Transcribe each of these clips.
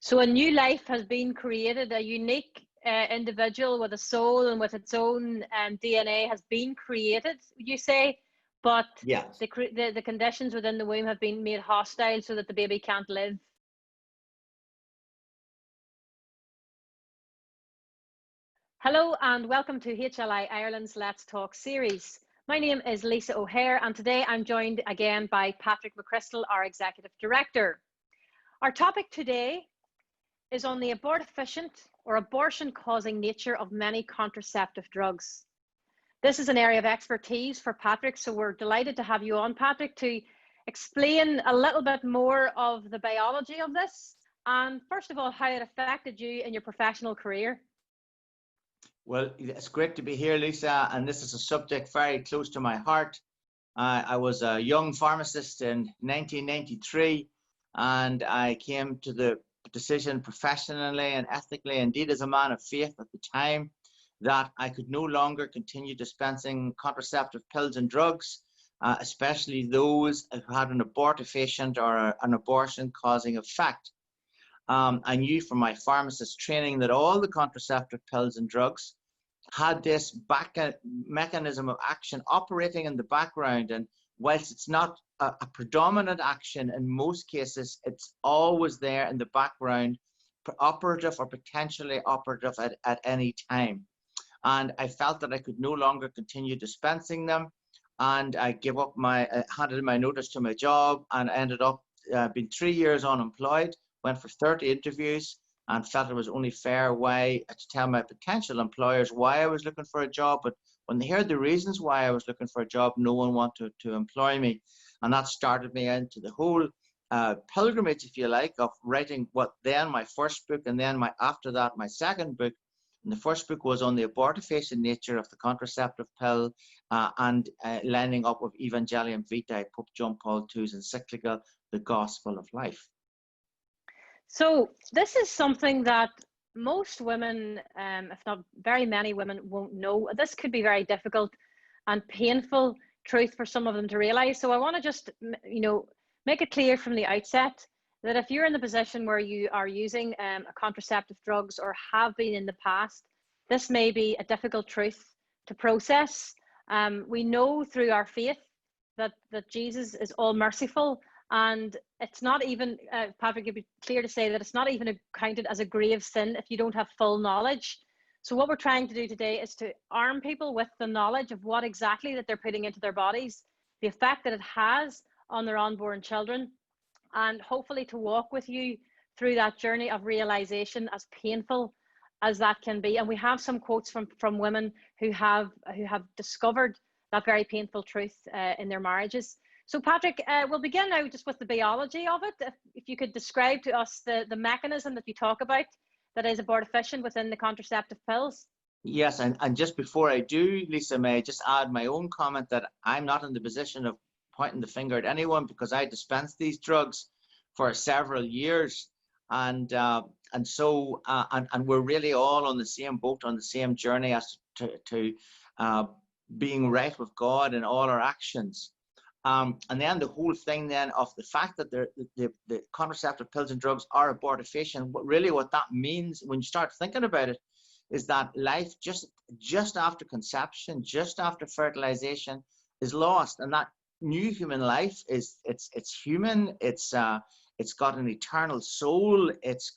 So a new life has been created, a unique individual with a soul and with its own DNA has been created, you say, but Yes. the conditions within the womb have been made hostile so that the baby can't live. Hello and welcome to HLI Ireland's Let's Talk series. My name is Lisa O'Hare and today I'm joined again by Patrick McChrystal, our Executive Director. Our topic today is on the abortifacient or abortion-causing nature of many contraceptive drugs. This is an area of expertise for Patrick, so we're delighted to have you on, Patrick, to explain a little bit more of the biology of this and, first of all, how it affected you in your professional career. Well, it's great to be here, Lisa, and this is a subject very close to my heart. I was a young pharmacist in 1993, and I came to the decision professionally and ethically, indeed as a man of faith at the time, that I could no longer continue dispensing contraceptive pills and drugs, especially those who had an abortifacient or an abortion-causing effect. I knew from my pharmacist training that all the contraceptive pills and drugs had this mechanism of action operating in the background, and whilst it's not a predominant action in most cases, it's always there in the background, operative or potentially operative at any time. And I felt that I could no longer continue dispensing them, and I gave up handed in my notice to my job, and I ended up being 3 years unemployed. Went for 30 interviews and felt it was only fair way to tell my potential employers why I was looking for a job. But when they heard the reasons why I was looking for a job, no one wanted to employ me. And that started me into the whole pilgrimage, if you like, of writing what then my first book, and then after that my second book. And the first book was on the abortifacient nature of the contraceptive pill and lining up with Evangelium Vitae, Pope John Paul II's encyclical, The Gospel of Life. So this is something that most women, if not very many women, won't know. This could be very difficult and painful truth for some of them to realize. So I want to just, make it clear from the outset that if you're in the position where you are using a contraceptive drugs or have been in the past, this may be a difficult truth to process. We know through our faith that Jesus is all merciful. And it's not even, Patrick, it'd be clear to say that it's not even counted as a grave sin if you don't have full knowledge. So what we're trying to do today is to arm people with the knowledge of what exactly that they're putting into their bodies, the effect that it has on their unborn children, and hopefully to walk with you through that journey of realization, as painful as that can be. And we have some quotes from women who have discovered that very painful truth in their marriages. So Patrick, we'll begin now just with the biology of it. If you could describe to us the mechanism that you talk about that is abortifacient within the contraceptive pills. Yes, and just before I do, Lisa, may I just add my own comment that I'm not in the position of pointing the finger at anyone, because I dispensed these drugs for several years, and we're really all on the same boat, on the same journey as to being right with God in all our actions. And then the whole thing then of the fact that the contraceptive pills and drugs are abortifacient, what that means when you start thinking about it is that life just after conception, just after fertilization is lost. And that new human life it's human, it's got an eternal soul, it's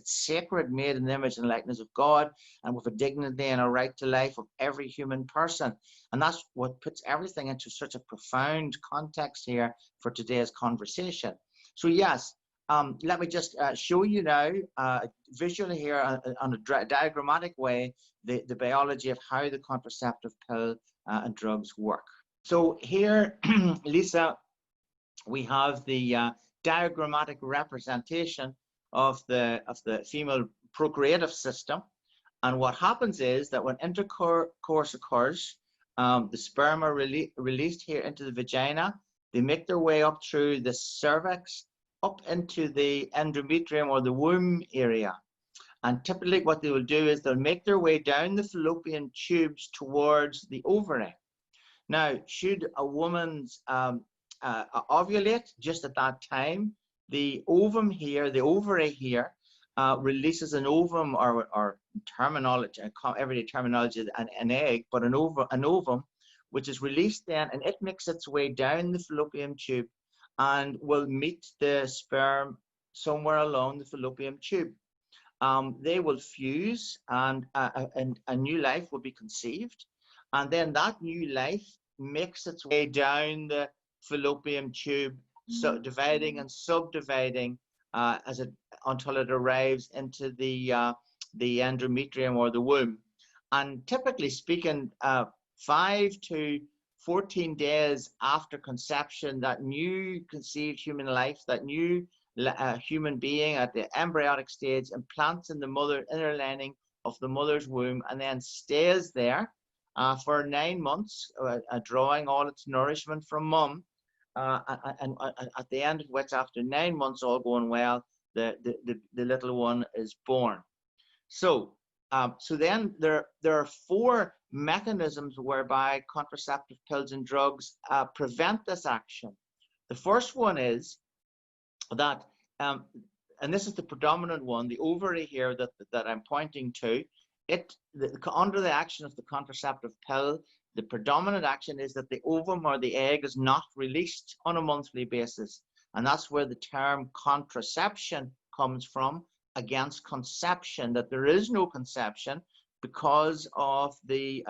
sacred, made in the image and likeness of God, and with a dignity and a right to life of every human person. And that's what puts everything into such a profound context here for today's conversation. So yes, let me just show you now visually here on a diagrammatic way the biology of how the contraceptive pill and drugs work. So here, Lisa, we have the diagrammatic representation of the female procreative system. And what happens is that when intercourse occurs, the sperm are released here into the vagina. They make their way up through the cervix, up into the endometrium or the womb area. And typically what they will do is they'll make their way down the fallopian tubes towards the ovary. Now, should a woman's ovulate just at that time, the ovum here, the ovary here, releases an ovum, or terminology, everyday terminology, an egg, but an ovum, which is released then, and it makes its way down the fallopian tube and will meet the sperm somewhere along the fallopian tube. They will fuse, and a new life will be conceived, and then that new life makes its way down the fallopian tube, so dividing and subdividing until it arrives into the endometrium, or the womb. And typically speaking, 5 to 14 days after conception, that new conceived human life, that new human being at the embryonic stage, implants in the inner lining of the mother's womb, and then stays there for 9 months, drawing all its nourishment from mum, and at the end of which, after 9 months, all going well, the little one is born. So then there are 4 mechanisms whereby contraceptive pills and drugs prevent this action. The first one is that, and this is the predominant one, the ovary here that I'm pointing to, under the action of the contraceptive pill, the predominant action is that the ovum, or the egg, is not released on a monthly basis. And that's where the term contraception comes from, against conception, that there is no conception because of the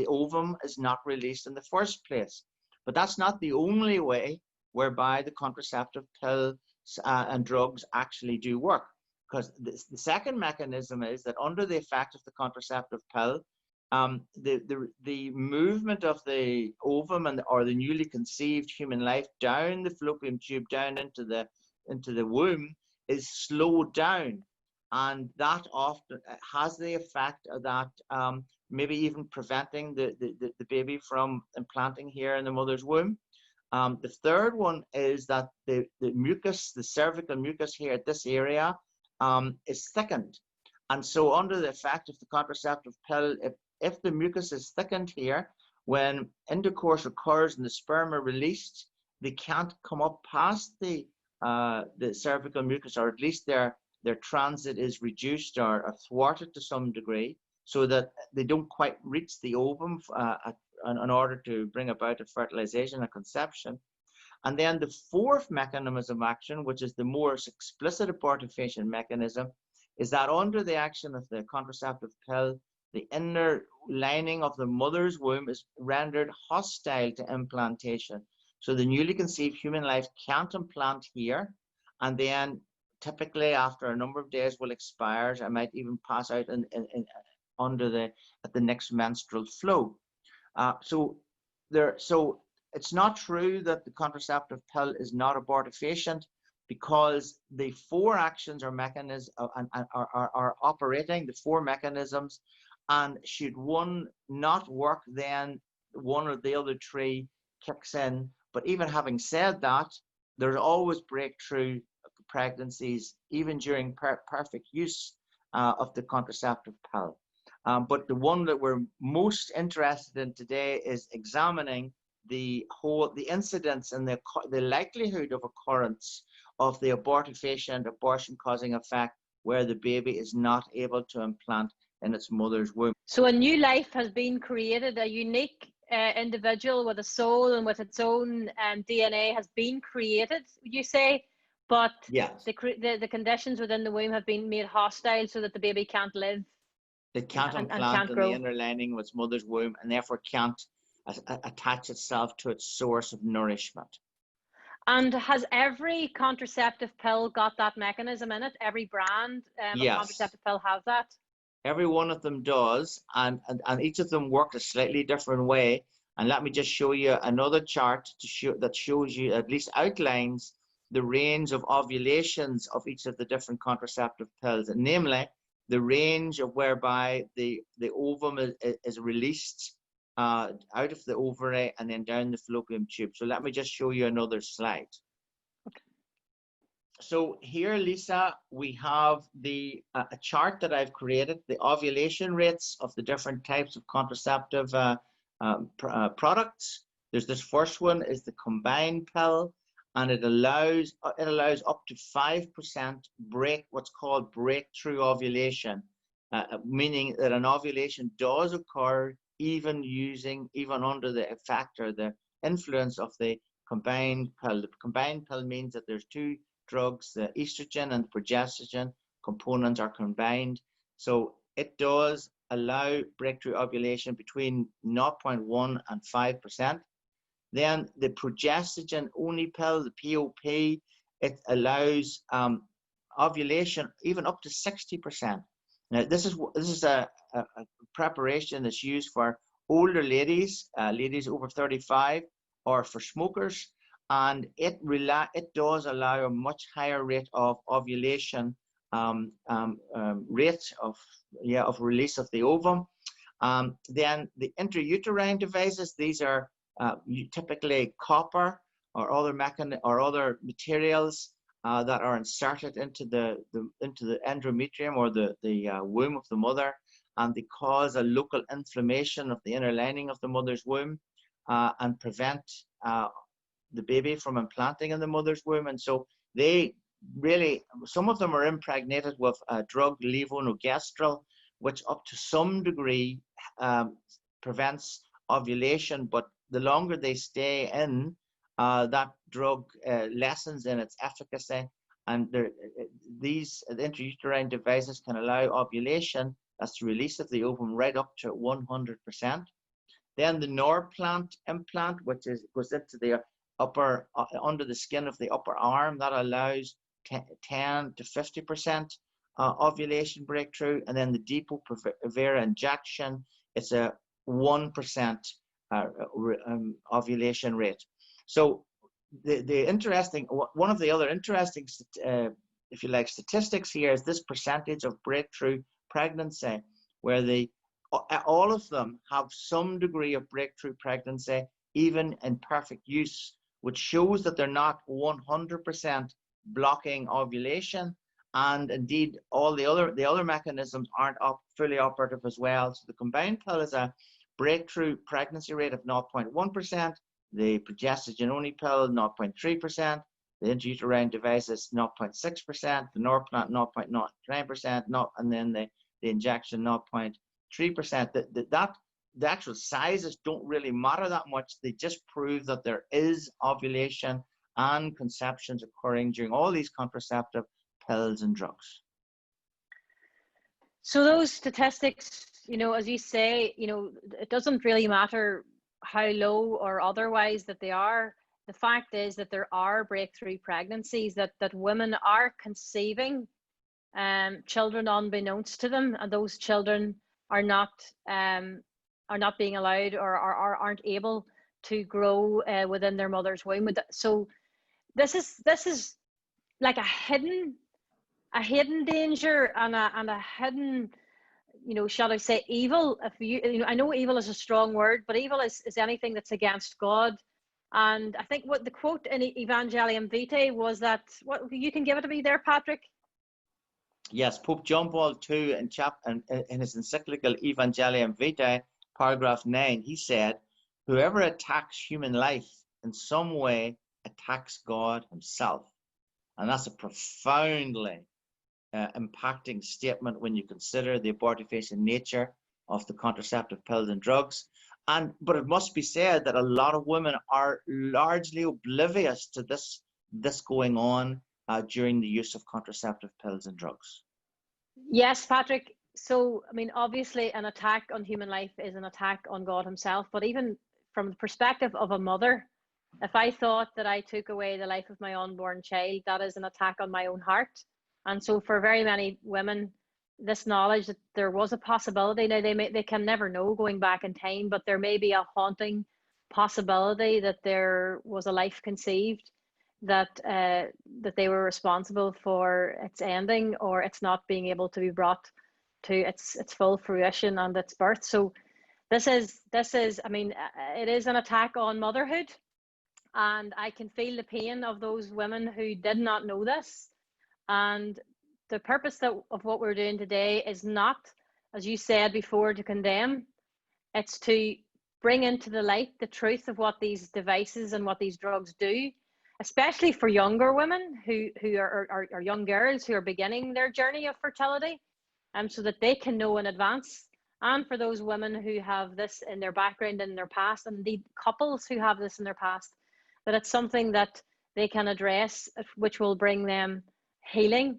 ovum is not released in the first place. But that's not the only way whereby the contraceptive pills and drugs actually do work. Because the second mechanism is that under the effect of the contraceptive pill, the movement of the ovum or the newly conceived human life down the fallopian tube, down into the womb, is slowed down, and that often has the effect of that maybe even preventing the baby from implanting here in the mother's womb. The third one is that the mucus, the cervical mucus here at this area, is thickened. And so under the effect of the contraceptive pill, if the mucus is thickened here, when intercourse occurs and the sperm are released, they can't come up past the cervical mucus, or at least their transit is reduced or thwarted to some degree, so that they don't quite reach the ovum in order to bring about a fertilization and conception. And then the fourth mechanism of action, which is the more explicit abortifacient mechanism, is that under the action of the contraceptive pill, the inner lining of the mother's womb is rendered hostile to implantation. So the newly conceived human life can't implant here, and then typically after a number of days will expire. I might even pass out at the next menstrual flow. So it's not true that the contraceptive pill is not abortifacient, because the 4 actions or mechanisms are operating, the 4 mechanisms, and should one not work, then one or the other 3 kicks in. But even having said that, there's always breakthrough pregnancies, even during perfect use of the contraceptive pill. But the one that we're most interested in today is examining the incidence and the likelihood of occurrence of the abortifacient, abortion-causing effect, where the baby is not able to implant in its mother's womb. So a new life has been created, a unique individual with a soul and with its own DNA has been created, you say, but yes, the conditions within the womb have been made hostile so that the baby can't live. It can't implant in the inner lining of its mother's womb, and therefore can't attach itself to its source of nourishment. And has every contraceptive pill got that mechanism in it? Every brand of contraceptive pill has that? Every one of them does, and each of them work a slightly different way. And let me just show you another chart that shows you, at least outlines, the range of ovulations of each of the different contraceptive pills, and namely the range of whereby the ovum is released out of the ovary and then down the fallopian tube. So let me just show you another slide. Okay. So here, Lisa, we have a chart that I've created, the ovulation rates of the different types of contraceptive products. There's this first one is the combined pill, and it allows up to 5% what's called breakthrough ovulation, meaning that an ovulation does occur even under the factor, the influence of the combined pill. The combined pill means that there's two drugs, the estrogen and the progesterone components are combined. So it does allow breakthrough ovulation between 0.1 and 5%. Then the progesterone only pill, the POP, it allows ovulation even up to 60%. Now, this is a preparation that's used for older ladies, ladies over 35, or for smokers, and it does allow a much higher rate of ovulation, rate of release of the ovum. Then the intrauterine devices, these are typically copper or other materials that are inserted into the endometrium, or the womb of the mother, and they cause a local inflammation of the inner lining of the mother's womb, and prevent the baby from implanting in the mother's womb. And so some of them are impregnated with a drug, levonorgestrel, which up to some degree prevents ovulation, but the longer they stay in, that drug lessens in its efficacy. And these intrauterine devices can allow ovulation, that's the release of the ovum, right up to 100%. Then the Norplant implant, which goes into the under the skin of the upper arm, that allows 10 to 50% ovulation breakthrough. And then the Depo-Provera injection, it's a 1% ovulation rate. So one of the other interesting, if you like, statistics here is this percentage of breakthrough pregnancy, where all of them have some degree of breakthrough pregnancy, even in perfect use, which shows that they're not 100% blocking ovulation. And indeed, all the other mechanisms aren't fully operative as well. So the combined pill is a breakthrough pregnancy rate of 0.1%, the progesterone only pill 0.3%, the intrauterine devices 0.6%, the Norplant 0.09%, and then the injection 0.3%. The actual sizes don't really matter that much. They just prove that there is ovulation and conceptions occurring during all these contraceptive pills and drugs. So those statistics, as you say, it doesn't really matter how low or otherwise that they are. The fact is that there are breakthrough pregnancies, that women are conceiving children unbeknownst to them, and those children are not being allowed or aren't able to grow within their mother's womb. So this is like a hidden danger and a hidden, shall I say, evil. I know evil is a strong word, but evil is anything that's against God. And I think what the quote in Evangelium Vitae was that, what you can give it to me there, Patrick? Yes, Pope John Paul II in his encyclical Evangelium Vitae, paragraph 9, he said, "Whoever attacks human life in some way attacks God himself." And that's a profoundly impacting statement when you consider the abortifacient nature of the contraceptive pills and drugs. But it must be said that a lot of women are largely oblivious to this going on during the use of contraceptive pills and drugs. Yes, Patrick. So, obviously an attack on human life is an attack on God himself, but even from the perspective of a mother, if I thought that I took away the life of my unborn child, that is an attack on my own heart. And so for very many women, this knowledge that there was a possibility, now they can never know going back in time, but there may be a haunting possibility that there was a life conceived, that they were responsible for its ending or its not being able to be brought to its full fruition and its birth. So this is it is an attack on motherhood, and I can feel the pain of those women who did not know this. And the purpose of what we're doing today is not, as you said before, to condemn. It's to bring into the light the truth of what these devices and what these drugs do. especially for younger women who are young girls who are beginning their journey of fertility, so that they can know in advance. And for those women who have this in their background, in their past, and indeed couples who have this in their past, that it's something that they can address, which will bring them healing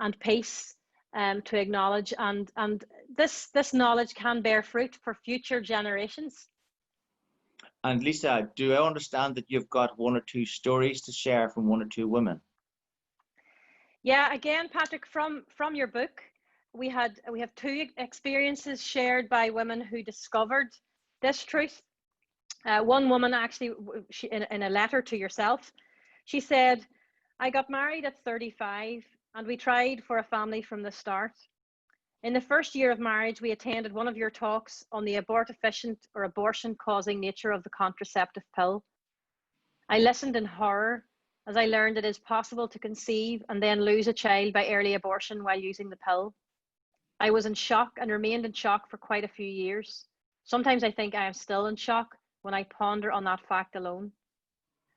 and peace, to acknowledge. And this knowledge can bear fruit for future generations. And Lisa, do I understand that you've got one or two stories to share from one or two women? Yeah, again, Patrick, from your book, we have two experiences shared by women who discovered this truth. One woman actually, in a letter to yourself, she said, "I got married at 35 and we tried for a family from the start. In the first year of marriage, we attended one of your talks on the abortifacient or abortion-causing nature of the contraceptive pill. I listened in horror as I learned it is possible to conceive and then lose a child by early abortion while using the pill. I was in shock and remained in shock for quite a few years. Sometimes I think I am still in shock when I ponder on that fact alone.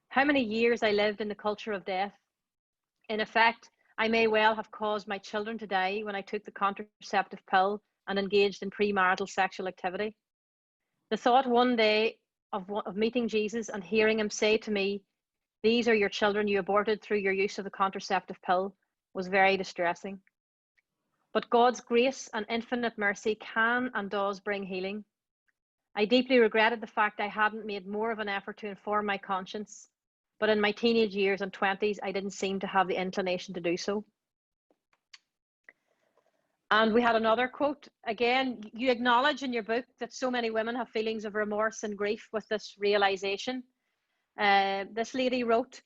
How many years I lived in the culture of death. In effect, I may well have caused my children to die when I took the contraceptive pill and engaged in premarital sexual activity. The thought one day of meeting Jesus and hearing him say to me, 'These are your children you aborted through your use of the contraceptive pill,' was very distressing. But God's grace and infinite mercy can and does bring healing. I deeply regretted the fact I hadn't made more of an effort to inform my conscience, but in my teenage years and 20s, I didn't seem to have the inclination to do so." And we had another quote. Again, you acknowledge in your book that so many women have feelings of remorse and grief with this realization. This lady wrote,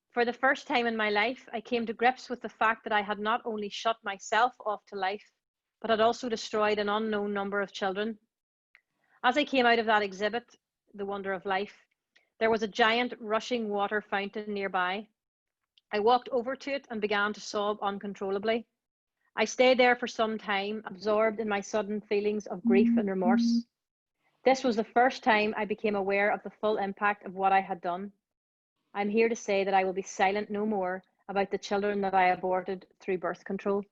"For the first time in my life, I came to grips with the fact that I had not only shut myself off to life, but had also destroyed an unknown number of children. As I came out of that exhibit, The Wonder of Life, there was a giant rushing water fountain nearby. I walked over to it and began to sob uncontrollably. I stayed there for some time, absorbed in my sudden feelings of grief and remorse. This was the first time I became aware of the full impact of what I had done. I'm here to say that I will be silent no more about the children that I aborted through birth control."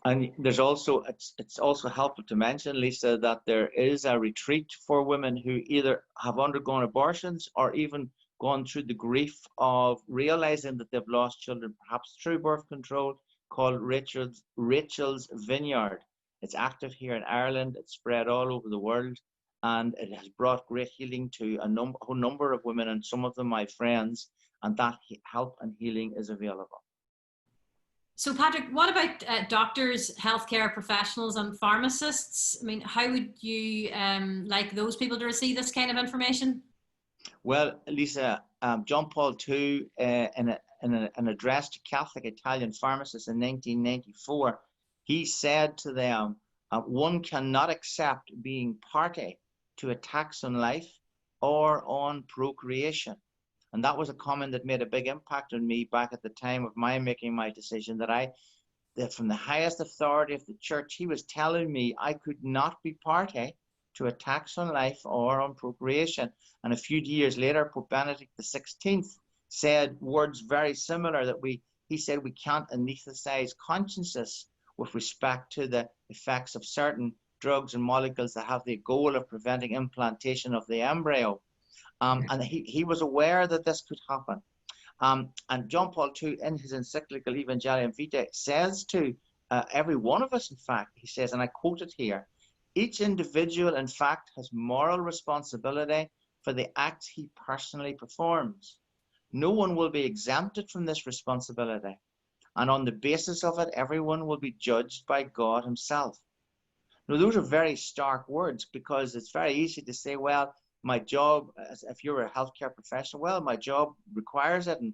And there's also, it's also helpful to mention, Lisa, that there is a retreat for women who either have undergone abortions or even gone through the grief of realizing that they've lost children, perhaps through birth control, called Rachel's Vineyard. It's active here in Ireland. It's spread all over the world, and it has brought great healing to a number of women, and some of them my friends, and that help and healing is available. So Patrick, what about doctors, healthcare professionals and pharmacists? I mean, how would you like those people to receive this kind of information? Well, Lisa, John Paul II, in an address to Catholic Italian pharmacists in 1994, he said to them, "One cannot accept being party to attacks on life or on procreation." And that was a comment that made a big impact on me back at the time of my making my decision, that from the highest authority of the church, he was telling me I could not be party to attacks on life or on procreation. And a few years later, Pope Benedict XVI said words very similar, that he said we can't anesthetize consciences with respect to the effects of certain drugs and molecules that have the goal of preventing implantation of the embryo. And he was aware that this could happen. And John Paul II, in his encyclical Evangelium Vitae, says to every one of us, in fact, he says, and I quote it here, "Each individual, in fact, has moral responsibility for the acts he personally performs. No one will be exempted from this responsibility. And on the basis of it, everyone will be judged by God himself." Now, those are very stark words, because it's very easy to say, well, my job, if you're a healthcare professional, well, my job requires it, and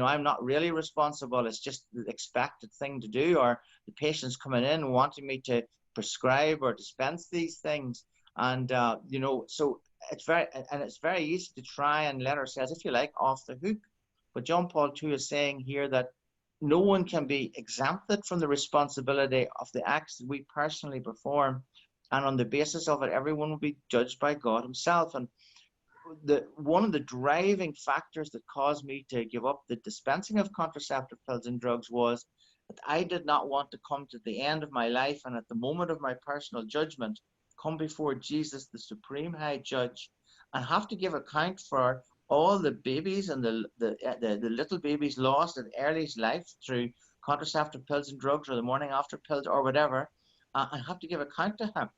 I'm not really responsible. It's just the expected thing to do, or the patient's coming in wanting me to prescribe or dispense these things, and so it's very easy to try and let ourselves, if you like, off the hook. But John Paul II is saying here that no one can be exempted from the responsibility of the acts that we personally perform. And on the basis of it, everyone will be judged by God himself. And one of the driving factors that caused me to give up the dispensing of contraceptive pills and drugs was that I did not want to come to the end of my life and at the moment of my personal judgment, come before Jesus, the supreme high judge, and have to give account for all the babies and the little babies lost in early life through contraceptive pills and drugs or the morning after pills or whatever, and have to give account to him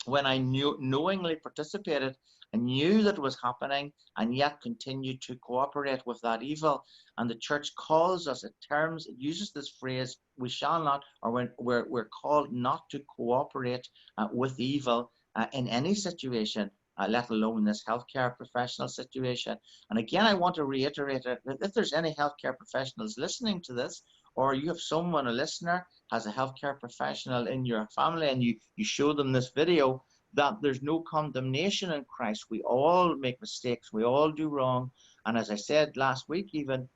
when I knowingly participated and knew that it was happening and yet continued to cooperate with that evil. And the church calls us at terms, it uses this phrase, we shall not, or we're called not to cooperate with evil in any situation, let alone this healthcare professional situation. And again, I want to reiterate that if there's any healthcare professionals listening to this, or you have someone, a listener, has a healthcare professional in your family and you show them this video, that there's no condemnation in Christ. We all make mistakes. We all do wrong. And as I said last week even,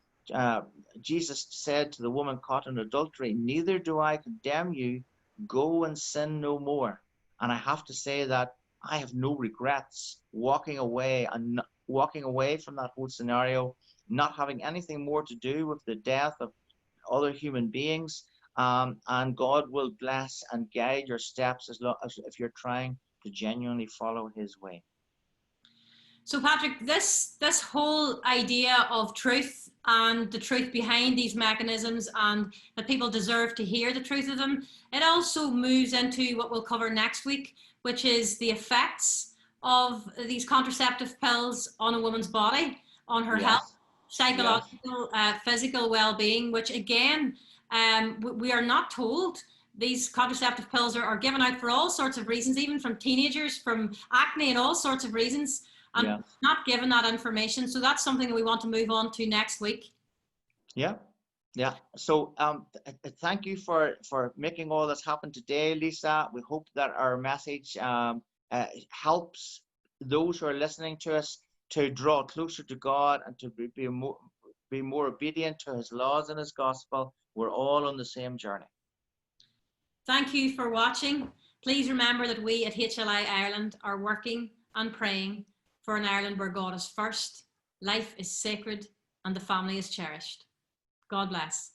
Jesus said to the woman caught in adultery, neither do I condemn you, go and sin no more. And I have to say that I have no regrets walking away from that whole scenario, not having anything more to do with the death of other human beings, and God will bless and guide your steps as if you're trying to genuinely follow his way. So Patrick, this whole idea of truth and the truth behind these mechanisms, and that people deserve to hear the truth of them, it also moves into what we'll cover next week, which is the effects of these contraceptive pills on a woman's body, on her health, psychological, physical well-being, which again, we are not told. These contraceptive pills are given out for all sorts of reasons, even from teenagers, from acne and all sorts of reasons, and not given that information. So that's something that we want to move on to next week. Yeah. So thank you for making all this happen today, Lisa. We hope that our message helps those who are listening to us to draw closer to God and to be more obedient to his laws and his gospel. We're all on the same journey. Thank you for watching. Please remember that we at HLI Ireland are working and praying for an Ireland where God is first, life is sacred, and the family is cherished. God bless.